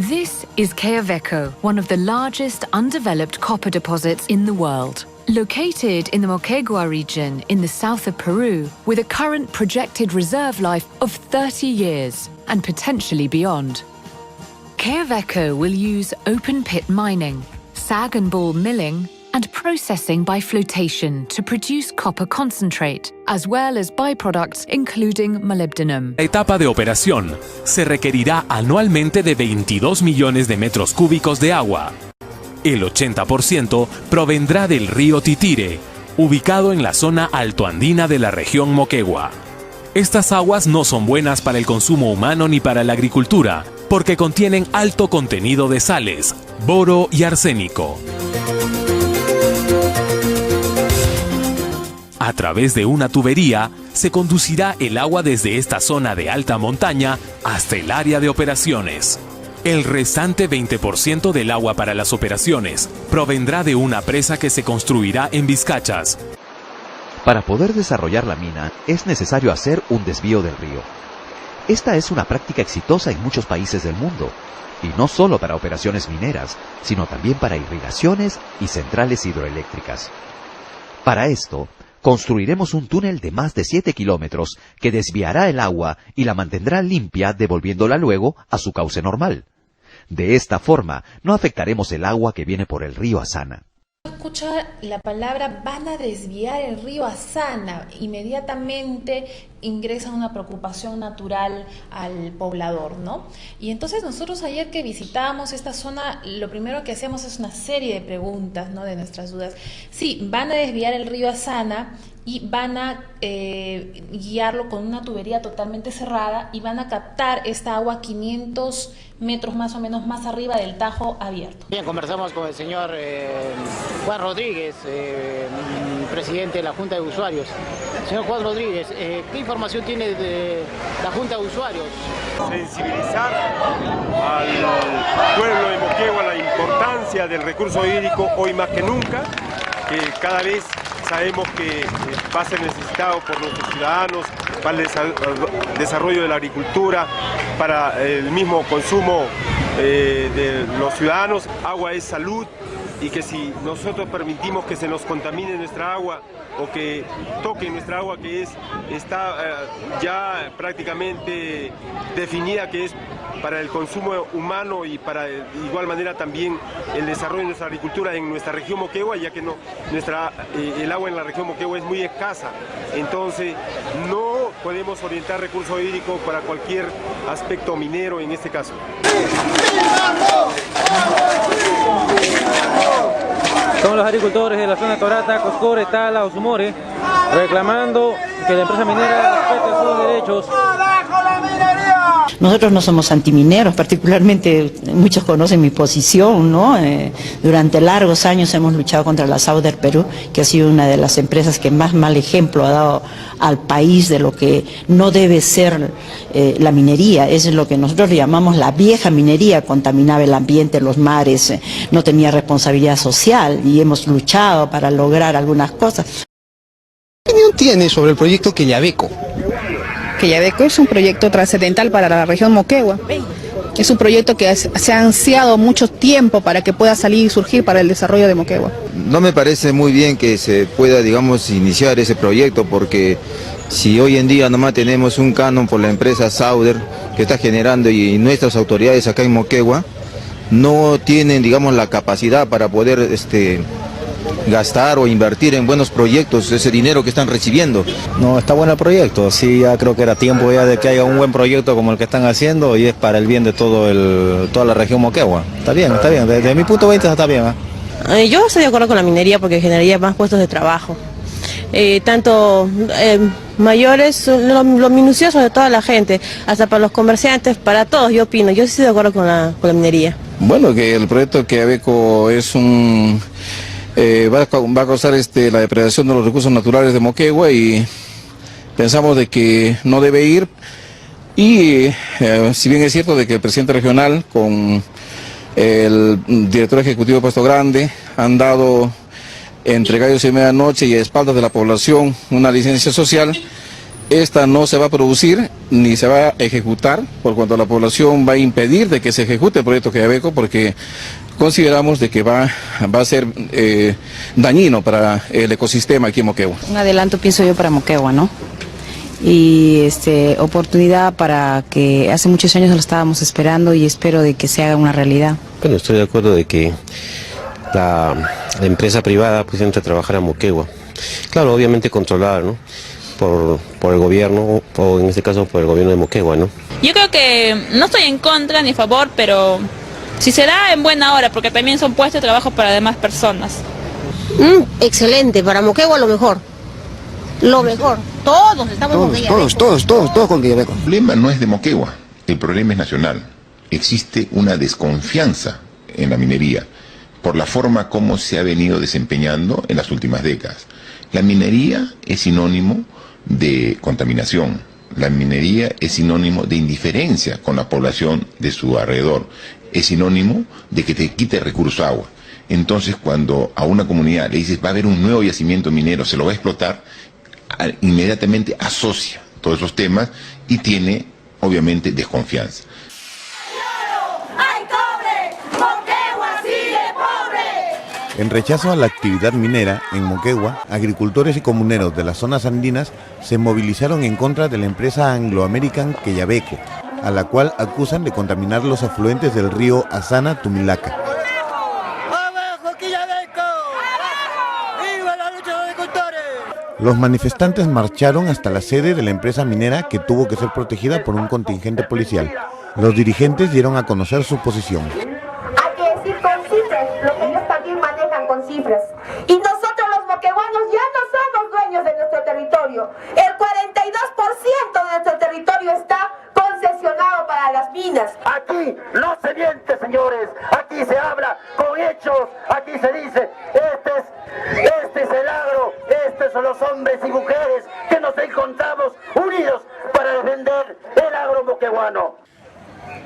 This is Quellaveco, one of the largest undeveloped copper deposits in the world. Located in the Moquegua region in the south of Peru, with a current projected reserve life of 30 years and potentially beyond. Quellaveco will use open-pit mining, sag and ball milling, and processing by flotation to produce copper concentrate, as well as byproducts including molybdenum. La etapa de operación se requerirá anualmente de 22 millones de metros cúbicos de agua. El 80% provendrá del río Titire, ubicado en la zona altoandina de la región Moquegua. Estas aguas no son buenas para el consumo humano ni para la agricultura, porque contienen alto contenido de sales, boro y arsénico. A través de una tubería se conducirá el agua desde esta zona de alta montaña hasta el área de operaciones. El restante 20% del agua para las operaciones provendrá de una presa que se construirá en Vizcachas. Para poder desarrollar la mina es necesario hacer un desvío del río. Esta es una práctica exitosa en muchos países del mundo, y no solo para operaciones mineras, sino también para irrigaciones y centrales hidroeléctricas. Para esto, construiremos un túnel de más de 7 kilómetros que desviará el agua y la mantendrá limpia, devolviéndola luego a su cauce normal. De esta forma, no afectaremos el agua que viene por el río Asana. Escucha la palabra van a desviar el río Asana, inmediatamente ingresa una preocupación natural al poblador, ¿no? Y entonces nosotros ayer que visitábamos esta zona, lo primero que hacíamos es una serie de preguntas, ¿no? De nuestras dudas. Sí, van a desviar el río Asana y van a guiarlo con una tubería totalmente cerrada y van a captar esta agua 500 metros más o menos más arriba del Tajo abierto. Bien, conversamos con el señor Juan Rodríguez, presidente de la Junta de Usuarios. Señor Juan Rodríguez, ¿qué información tiene de la Junta de Usuarios? Sensibilizar al pueblo de Moquegua la importancia del recurso hídrico hoy más que nunca, que cada vez sabemos que va a ser necesitado por nuestros ciudadanos para el desarrollo de la agricultura, para el mismo consumo de los ciudadanos. Agua es salud, y que si nosotros permitimos que se nos contamine nuestra agua o que toque nuestra agua, que está ya prácticamente definida que es para el consumo humano y para de igual manera también el desarrollo de nuestra agricultura en nuestra región Moquegua, ya que el agua en la región Moquegua es muy escasa, entonces no podemos orientar recursos hídricos para cualquier aspecto minero en este caso. Son los agricultores de la zona Torata, Coscore, Tala, Osumore, reclamando que la empresa minera respete sus derechos. Nosotros no somos antimineros, particularmente muchos conocen mi posición, ¿no? Durante largos años hemos luchado contra la Sauder Perú, que ha sido una de las empresas que más mal ejemplo ha dado al país de lo que no debe ser la minería. Es lo que nosotros llamamos la vieja minería, contaminaba el ambiente, los mares, no tenía responsabilidad social y hemos luchado para lograr algunas cosas. ¿Qué opinión tiene sobre el proyecto Quellaveco? Quellaveco es un proyecto trascendental para la región Moquegua. Es un proyecto que se ha ansiado mucho tiempo para que pueda salir y surgir para el desarrollo de Moquegua. No me parece muy bien que se pueda, digamos, iniciar ese proyecto, porque si hoy en día nomás tenemos un canon por la empresa Sauder que está generando, y nuestras autoridades acá en Moquegua no tienen, digamos, la capacidad para poder gastar o invertir en buenos proyectos ese dinero que están recibiendo. No, está bueno el proyecto, sí, ya creo que era tiempo ya de que haya un buen proyecto como el que están haciendo, y es para el bien de toda la región Moquegua. Está bien, desde mi punto de vista está bien. Yo estoy de acuerdo con la minería porque generaría más puestos de trabajo. Tanto mayores, lo minucioso de toda la gente, hasta para los comerciantes, para todos, yo opino. Yo sí estoy de acuerdo con la minería. Bueno, que el proyecto Quellaveco es va a causar la depredación de los recursos naturales de Moquegua, y pensamos de que no debe ir. Y si bien es cierto de que el presidente regional con el director ejecutivo de Puesto Grande han dado entre gallos y medianoche y a espaldas de la población una licencia social, esta no se va a producir ni se va a ejecutar, por cuanto la población va a impedir de que se ejecute el proyecto Queyabeco, porque consideramos de que va a ser dañino para el ecosistema aquí en Moquegua. Un adelanto, pienso yo, para Moquegua, ¿no? Y oportunidad para que hace muchos años lo estábamos esperando y espero de que se haga una realidad. Bueno, estoy de acuerdo de que la empresa privada pues entre a trabajar a Moquegua. Claro, obviamente controlada, ¿no? Por el gobierno, o en este caso por el gobierno de Moquegua, ¿no? Yo creo que no estoy en contra ni a favor, pero si se da en buena hora, porque también son puestos de trabajo para demás personas. Excelente, para Moquegua lo mejor. Lo mejor. Todos estamos con Queyabeco. Todos con Queyabeco. El problema no es de Moquegua, el problema es nacional. Existe una desconfianza en la minería por la forma como se ha venido desempeñando en las últimas décadas. La minería es sinónimo de contaminación. La minería es sinónimo de indiferencia con la población de su alrededor. Es sinónimo de que te quite el recurso agua. Entonces, cuando a una comunidad le dices va a haber un nuevo yacimiento minero, se lo va a explotar, inmediatamente asocia todos esos temas y tiene, obviamente, desconfianza. En rechazo a la actividad minera en Moquegua, agricultores y comuneros de las zonas andinas se movilizaron en contra de la empresa Anglo American Queyabeco, a la cual acusan de contaminar los afluentes del río Asana Tumilaca. Los manifestantes marcharon hasta la sede de la empresa minera, que tuvo que ser protegida por un contingente policial. Los dirigentes dieron a conocer su posición. Hay que decir con cifras, lo que ellos también manejan con cifras. Y nosotros los moqueguanos ya no somos dueños de nuestro territorio. El 42% de nuestro territorio está concesionado para las minas. Aquí no se miente, señores. Aquí se habla con hechos. Aquí se dice, este es el agro, estos son los hombres y mujeres que nos encontramos unidos para defender el agro moqueguano.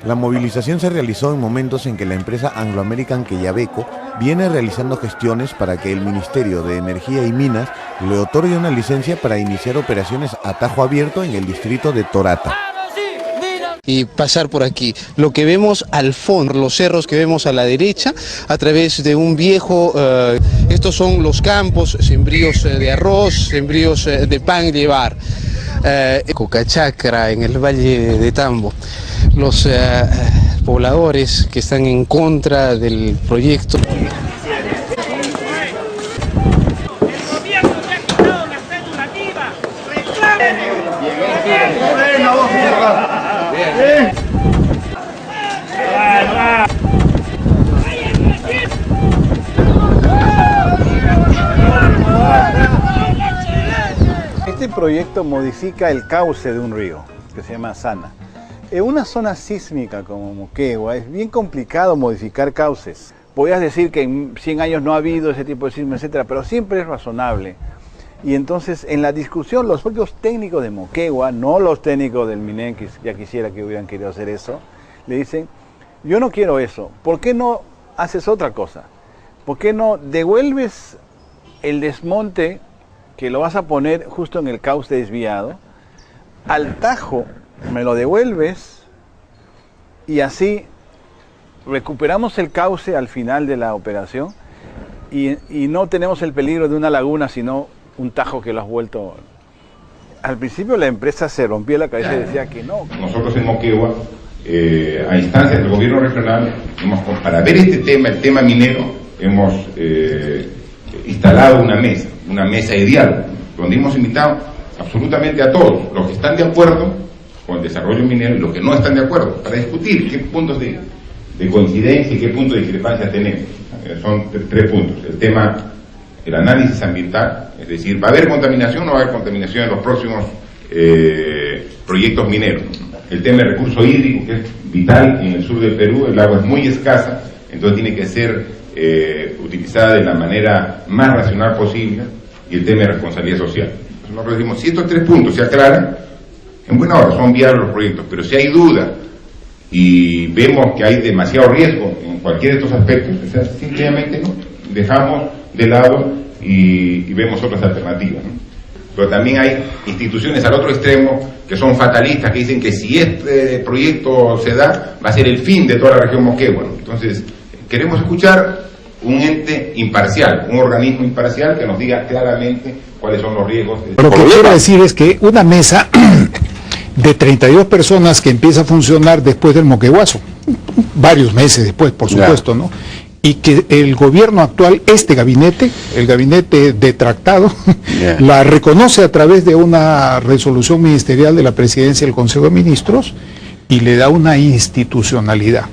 La movilización se realizó en momentos en que la empresa Anglo American Queyabeco viene realizando gestiones para que el Ministerio de Energía y Minas le otorgue una licencia para iniciar operaciones a tajo abierto en el distrito de Torata. Y pasar por aquí. Lo que vemos al fondo, los cerros que vemos a la derecha, a través de un viejo, estos son los campos, sembríos de arroz, sembríos de pan llevar. Cocachacra, en el Valle de Tambo. Los pobladores que están en contra del proyecto. Este proyecto modifica el cauce de un río que se llama Asana. En una zona sísmica como Moquegua es bien complicado modificar cauces. Podrías decir que en 100 años no ha habido ese tipo de sismo, etcétera, pero siempre es razonable. Y entonces en la discusión los propios técnicos de Moquegua, no los técnicos del MINEN, que ya quisiera que hubieran querido hacer eso, le dicen, yo no quiero eso, ¿por qué no haces otra cosa? ¿Por qué no devuelves el desmonte que lo vas a poner justo en el cauce desviado, al tajo me lo devuelves y así recuperamos el cauce al final de la operación y no tenemos el peligro de una laguna, sino un tajo que lo has vuelto? Al principio la empresa se rompía la cabeza y decía que no. Nosotros en Moquegua, a instancias del gobierno regional, para ver este tema, el tema minero, hemos instalado una mesa de diálogo, donde hemos invitado absolutamente a todos, los que están de acuerdo con el desarrollo minero y los que no están de acuerdo, para discutir qué puntos de coincidencia y qué puntos de discrepancia tenemos. Son tres puntos. El tema, el análisis ambiental, es decir, ¿va a haber contaminación o no va a haber contaminación en los próximos proyectos mineros? El tema del recurso hídrico, que es vital en el sur del Perú, el agua es muy escasa, entonces tiene que ser utilizada de la manera más racional posible, y el tema de responsabilidad social. Entonces nosotros decimos, si estos tres puntos se aclaran, en buena hora son viables los proyectos, pero si hay duda y vemos que hay demasiado riesgo en cualquiera de estos aspectos, o sea, simplemente no dejamos de lado y vemos otras alternativas, ¿no? Pero también hay instituciones al otro extremo que son fatalistas, que dicen que si este proyecto se da, va a ser el fin de toda la región Moquegua. Entonces, queremos escuchar un ente imparcial, un organismo imparcial que nos diga claramente cuáles son los riesgos. Lo que quiero decir es que una mesa de 32 personas que empieza a funcionar después del Moqueguazo, varios meses después, por supuesto, ¿no? Y que el gobierno actual, este gabinete, el gabinete detractado, la reconoce a través de una resolución ministerial de la Presidencia del Consejo de Ministros y le da una institucionalidad.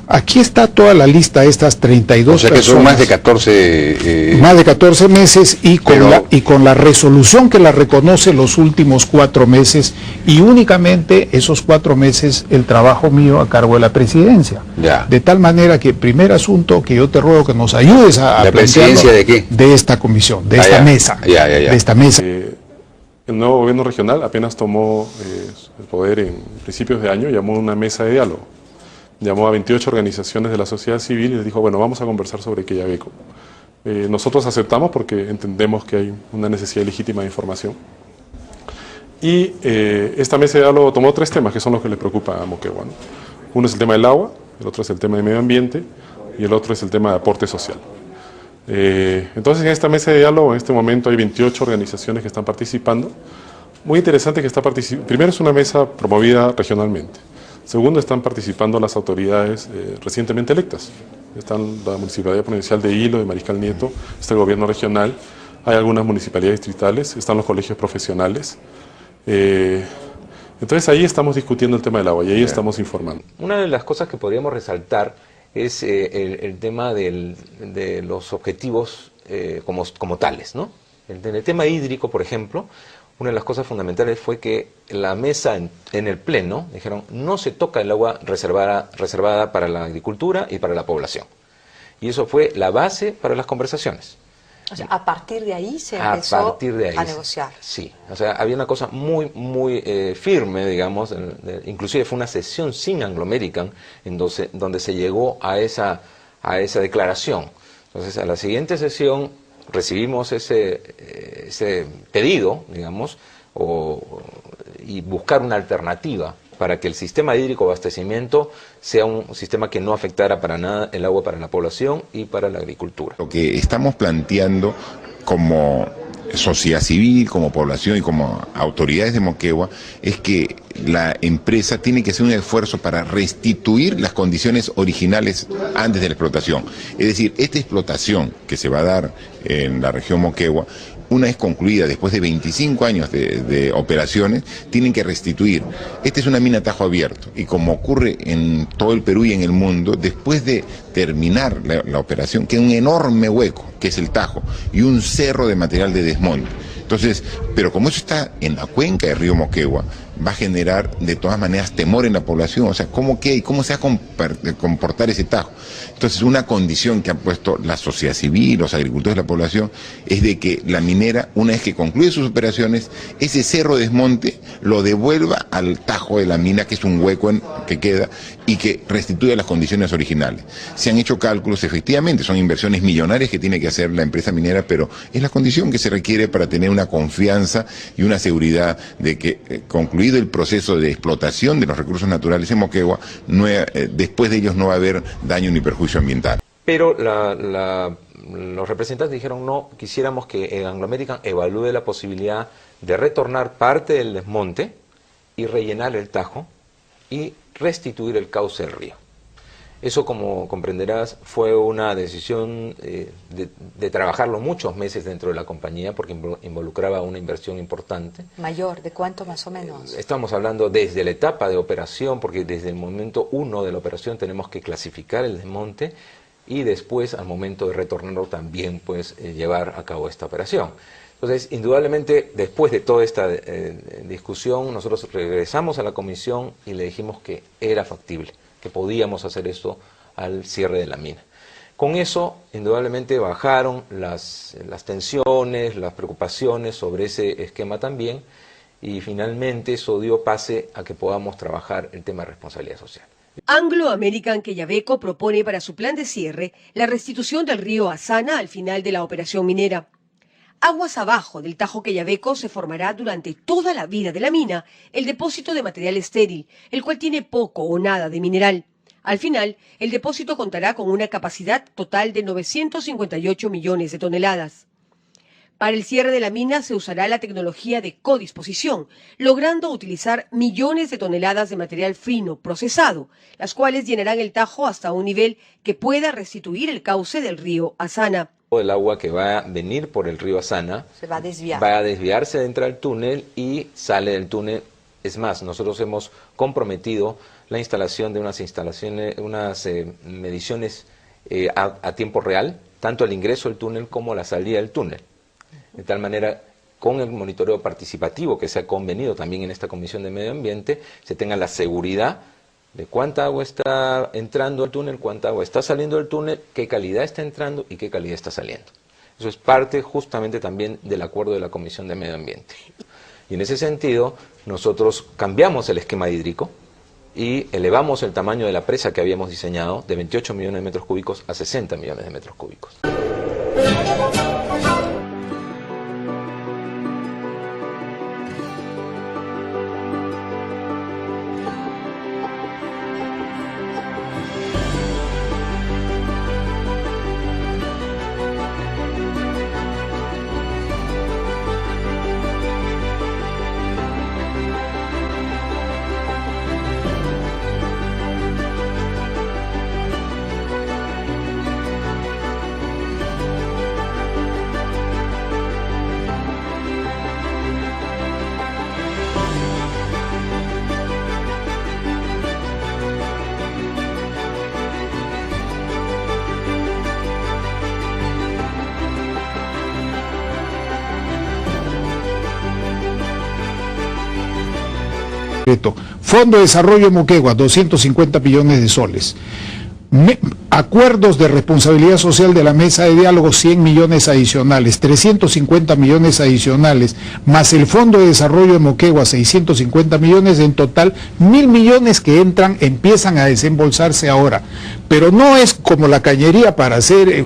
Aquí está toda la lista de estas 32 o sea personas. que son más de 14... Más de 14 meses y con la resolución que la reconoce los últimos 4 meses y únicamente esos 4 meses el trabajo mío a cargo de la presidencia. De tal manera que el primer asunto que yo te ruego que nos ayudes a ¿La presidencia de qué? De esta comisión, de esta mesa. De esta mesa. El nuevo gobierno regional apenas tomó el poder en principios de año, llamó a una mesa de diálogo. Llamó a 28 organizaciones de la sociedad civil y les dijo, bueno, vamos a conversar sobre Quellaveco. Nosotros aceptamos porque entendemos que hay una necesidad legítima de información. Y esta mesa de diálogo tomó 3 temas que son los que le preocupa a Moquegua, ¿no? Uno es el tema del agua, el otro es el tema del medio ambiente y el otro es el tema de aporte social. Entonces en esta mesa de diálogo en este momento hay 28 organizaciones que están participando. Muy interesante que está participando. Primero es una mesa promovida regionalmente. Segundo, están participando las autoridades recientemente electas. Están la Municipalidad Provincial de Hilo, de Mariscal Nieto, está el gobierno regional, hay algunas municipalidades distritales, están los colegios profesionales. Entonces ahí estamos discutiendo el tema del agua y ahí estamos informando. Una de las cosas que podríamos resaltar es el tema de los objetivos como tales, ¿no? En el tema hídrico, por ejemplo, una de las cosas fundamentales fue que la mesa en el pleno dijeron no se toca el agua reservada para la agricultura y para la población. Y eso fue la base para las conversaciones. O sea, a partir de ahí se empezó a negociar. Sí, o sea, había una cosa muy firme, digamos, inclusive fue una sesión sin Anglo American donde se llegó a esa declaración. Entonces, a la siguiente sesión recibimos ese pedido, digamos, y buscar una alternativa para que el sistema hídrico de abastecimiento sea un sistema que no afectara para nada el agua para la población y para la agricultura. Lo que estamos planteando como sociedad civil, como población y como autoridades de Moquegua es que la empresa tiene que hacer un esfuerzo para restituir las condiciones originales antes de la explotación. Es decir, esta explotación que se va a dar en la región Moquegua, una vez concluida, después de 25 años de operaciones, tienen que restituir. Esta es una mina a tajo abierto y como ocurre en todo el Perú y en el mundo, después de terminar la operación, queda un enorme hueco, que es el tajo, y un cerro de material de desmonte. Entonces, pero como eso está en la cuenca del río Moquegua, va a generar de todas maneras temor en la población, o sea, ¿cómo se va a comportar ese tajo? Entonces, una condición que han puesto la sociedad civil, los agricultores de la población, es de que la minera, una vez que concluye sus operaciones, ese cerro de desmonte lo devuelva al tajo de la mina, que es un hueco que queda, y que restituya las condiciones originales. Se han hecho cálculos, efectivamente, son inversiones millonarias que tiene que hacer la empresa minera, pero es la condición que se requiere para tener una confianza y una seguridad de que, concluido el proceso de explotación de los recursos naturales en Moquegua, después de ellos no va a haber daño ni perjuicio ambiental. Pero los representantes dijeron no, quisiéramos que Anglo American evalúe la posibilidad de retornar parte del desmonte y rellenar el tajo y restituir el cauce del río. Eso, como comprenderás, fue una decisión de trabajarlo muchos meses dentro de la compañía porque involucraba una inversión importante. ¿Mayor? ¿De cuánto más o menos? Estamos hablando desde la etapa de operación, porque desde el momento 1 de la operación tenemos que clasificar el desmonte y después, al momento de retornarlo, también pues llevar a cabo esta operación. Entonces, indudablemente, después de toda esta discusión, nosotros regresamos a la comisión y le dijimos que era factible, que podíamos hacer esto al cierre de la mina. Con eso, indudablemente, bajaron las tensiones, las preocupaciones sobre ese esquema también, y finalmente eso dio pase a que podamos trabajar el tema de responsabilidad social. Anglo American Quellaveco propone para su plan de cierre la restitución del río Asana al final de la operación minera. Aguas abajo del Tajo Quellaveco se formará durante toda la vida de la mina el depósito de material estéril, el cual tiene poco o nada de mineral. Al final, el depósito contará con una capacidad total de 958 millones de toneladas. Para el cierre de la mina se usará la tecnología de codisposición, logrando utilizar millones de toneladas de material fino procesado, las cuales llenarán el Tajo hasta un nivel que pueda restituir el cauce del río Asana. El agua que va a venir por el río Asana se va a desviar. Va a desviarse, entra al túnel y sale del túnel. Es más, nosotros hemos comprometido la instalación de unas mediciones a tiempo real, tanto el ingreso del túnel como la salida del túnel. De tal manera, con el monitoreo participativo que se ha convenido también en esta Comisión de Medio Ambiente, se tenga la seguridad de cuánta agua está entrando al túnel, cuánta agua está saliendo del túnel, qué calidad está entrando y qué calidad está saliendo. Eso es parte justamente también del acuerdo de la Comisión de Medio Ambiente. Y en ese sentido, nosotros cambiamos el esquema hídrico y elevamos el tamaño de la presa que habíamos diseñado de 28 millones de metros cúbicos a 60 millones de metros cúbicos. Fondo de Desarrollo Moquegua, 250 millones de soles. Acuerdos de responsabilidad social de la mesa de diálogo, 100 millones adicionales, 350 millones adicionales, más el Fondo de Desarrollo de Moquegua, 650 millones, en total 1.000 millones que empiezan a desembolsarse ahora. Pero no es como la cañería para hacer,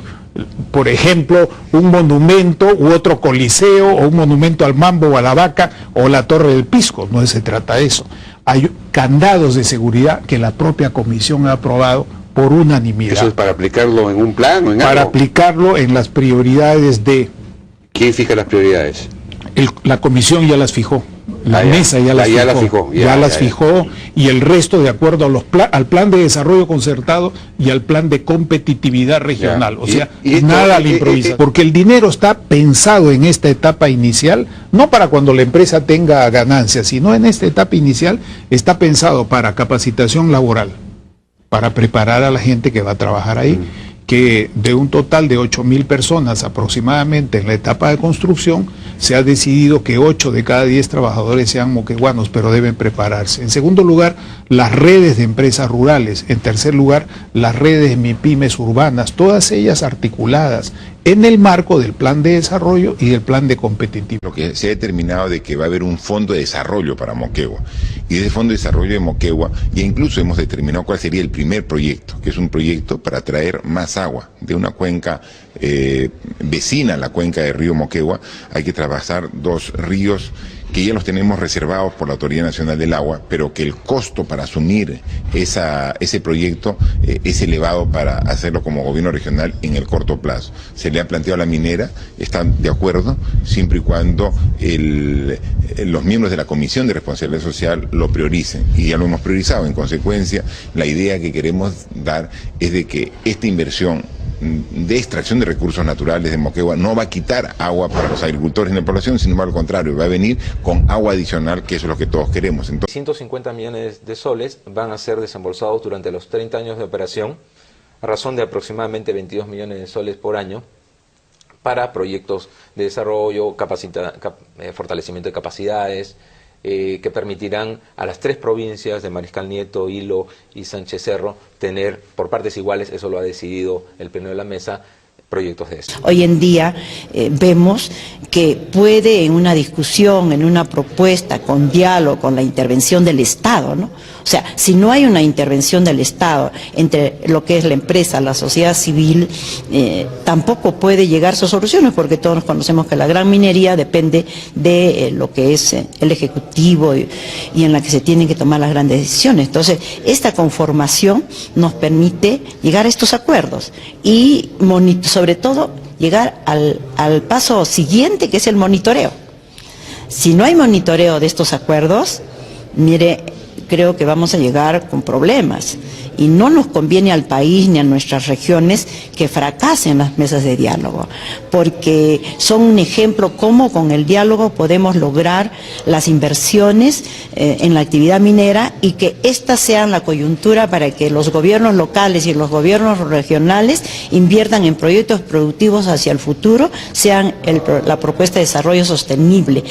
por ejemplo, un monumento u otro coliseo, o un monumento al Mambo o a la Vaca o la Torre del Pisco, no se trata de eso. Hay candados de seguridad que la propia comisión ha aprobado por unanimidad. ¿Eso es para aplicarlo en un plan o en algo? Para aplicarlo en las prioridades de... ¿Quién fija las prioridades? La comisión ya las fijó. La mesa ya las fijó y el resto de acuerdo a al plan de desarrollo concertado y al plan de competitividad regional. O sea, nada al improvisar. Porque el dinero está pensado en esta etapa inicial, no para cuando la empresa tenga ganancias, sino en esta etapa inicial está pensado para capacitación laboral, para preparar a la gente que va a trabajar ahí, que de un total de 8.000 personas aproximadamente en la etapa de construcción, se ha decidido que 8 de cada 10 trabajadores sean moqueguanos, pero deben prepararse. En segundo lugar, las redes de empresas rurales. En tercer lugar, las redes de MIPYMES urbanas, todas ellas articuladas en el marco del plan de desarrollo y del plan de competitividad. Lo que se ha determinado de que va a haber un fondo de desarrollo para Moquegua, y de ese fondo de desarrollo de Moquegua, ya incluso hemos determinado cuál sería el primer proyecto, que es un proyecto para traer más agua de una cuenca vecina a la cuenca del río Moquegua. Hay que traspasar 2 ríos que ya los tenemos reservados por la Autoridad Nacional del Agua, pero que el costo para asumir ese proyecto es elevado para hacerlo como gobierno regional en el corto plazo. Se le ha planteado a la minera, están de acuerdo, siempre y cuando los miembros de la Comisión de Responsabilidad Social lo prioricen, y ya lo hemos priorizado. En consecuencia, la idea que queremos dar es de que esta inversión de extracción de recursos naturales de Moquegua no va a quitar agua para los agricultores y la población, sino al contrario, va a venir con agua adicional, que eso es lo que todos queremos. Entonces, 150 millones de soles van a ser desembolsados durante los 30 años de operación, a razón de aproximadamente 22 millones de soles por año, para proyectos de desarrollo, fortalecimiento de capacidades, que permitirán a las 3 provincias de Mariscal Nieto, Hilo y Sánchez Cerro tener por partes iguales, eso lo ha decidido el Pleno de la Mesa, proyectos de esto. Hoy en día vemos que puede en una discusión, en una propuesta, con diálogo, con la intervención del Estado, ¿no?, O sea, si no hay una intervención del Estado entre lo que es la empresa, la sociedad civil, tampoco puede llegarse a soluciones, porque todos conocemos que la gran minería depende de lo que es el Ejecutivo y en la que se tienen que tomar las grandes decisiones. Entonces, esta conformación nos permite llegar a estos acuerdos y sobre todo llegar al paso siguiente, que es el monitoreo. Si no hay monitoreo de estos acuerdos, mire, creo que vamos a llegar con problemas y no nos conviene al país ni a nuestras regiones que fracasen las mesas de diálogo, porque son un ejemplo cómo con el diálogo podemos lograr las inversiones en la actividad minera y que éstas sean la coyuntura para que los gobiernos locales y los gobiernos regionales inviertan en proyectos productivos hacia el futuro, sean la propuesta de desarrollo sostenible.